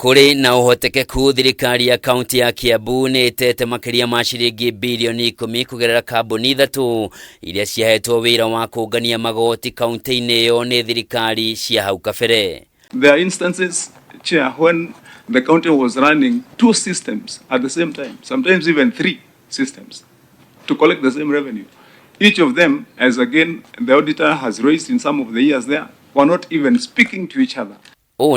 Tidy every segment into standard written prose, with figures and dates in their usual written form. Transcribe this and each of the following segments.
Kuri na uhotekeku thirikari ya kaunti ya Kiambu ni itete makiria ma ciringi mbirioni 10 kugerera kambuni ITHATU iria ciahetwo wira wa kungania magoti kaunti-ini iyo ni thirikari cia hau kabere. There are instances, Chair, when the county was running 2 systems at the same time, sometimes even 3 systems to collect the same revenue. Each of them, as again the auditor has raised in some of the years there, were not even speaking to each other.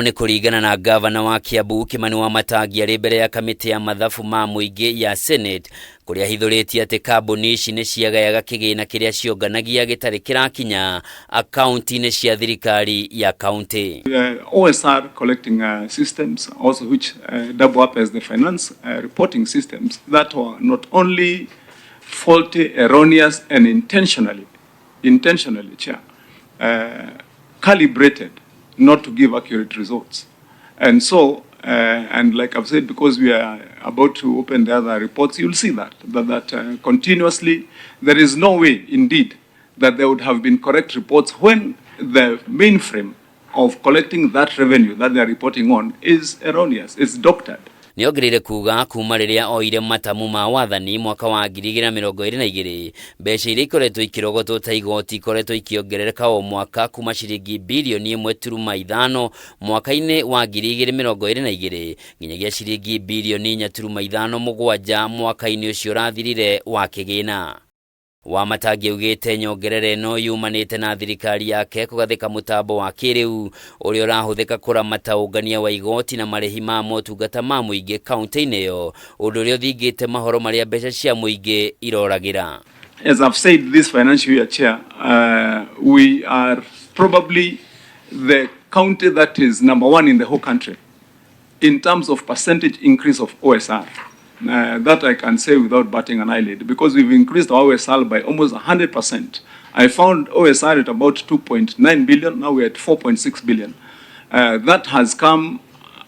Ni kuringana na Ngabana wa Kiambu KIMANI Wamatangi ari mbere ya kamiti ya mathabu ma muingi ya Senate kuria ahithuritie ati kambuni ici ni ciagayaga kigina kiria cionganagia gitari kirakinya akaunti-ini cia thirikari ya county. OSR collecting systems also which double up as the finance reporting systems that were not only faulty, erroneous and intentionally, Chair, calibrated not to give accurate results. And so, and like I've said, because we are about to open the other reports, you'll see that continuously, there is no way, indeed, that there would have been correct reports when the mainframe of collecting that revenue that they are reporting on is erroneous, it's doctored. Niongerire kuga kuma riria oire matamu ma wathani mwaka wa 2022 mbeca iria ikoretwo ikirogotwo ta igoti ikoretwo ikiongerereka o mwaka kuma ciringi bilioni 1.5 mwaka-ini wa 2022 nginyagia ciringi bilioni 4.57 mwaka-ini ucio rathirire wa kigina. Wamatangi ugite nyongerere no yumanite na thirikari yake kugathika mutambo wa kiriu uria urahuthika kuramata ungania wa igoti na marihi ma motungata ma muingi kaunti-ini iyo undu uria uthingite mahoro maria mbeca cia muingi iroragira. As I've said this financial year, Chair, we are probably the county that is #1 in the whole country in terms of percentage increase of OSR. That I can say without batting an eyelid, because we've increased our OSR by almost 100%. I found OSR at about 2.9 billion, now we're at 4.6 billion. That has come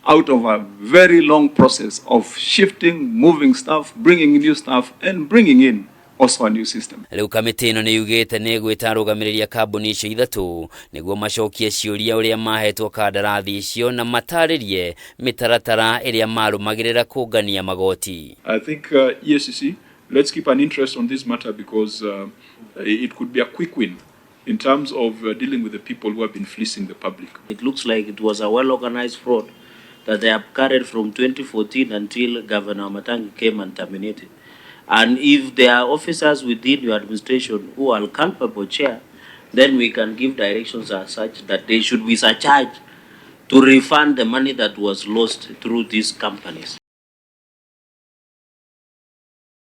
out of a very long process of shifting, moving staff, bringing new staff, and bringing in also a new system. Riu kamiti ino ni yugite ni gwita rugamiriria kambuni icio ITHATU niguo macokie ciuria uria mahetwo kandarathi icio na mataririe mitaratara iria marumagirira kungania magoti. I think EACC, let's keep an interest on this matter because it could be a quick win in terms of dealing with the people who have been fleecing the public. It looks like it was a well-organized fraud that they have carried from 2014 until Governor Wamatangi came and terminated. And if there are officers within your administration who are culpable, Chair, then we can give directions as such that they should be surcharged to refund the money that was lost through these companies.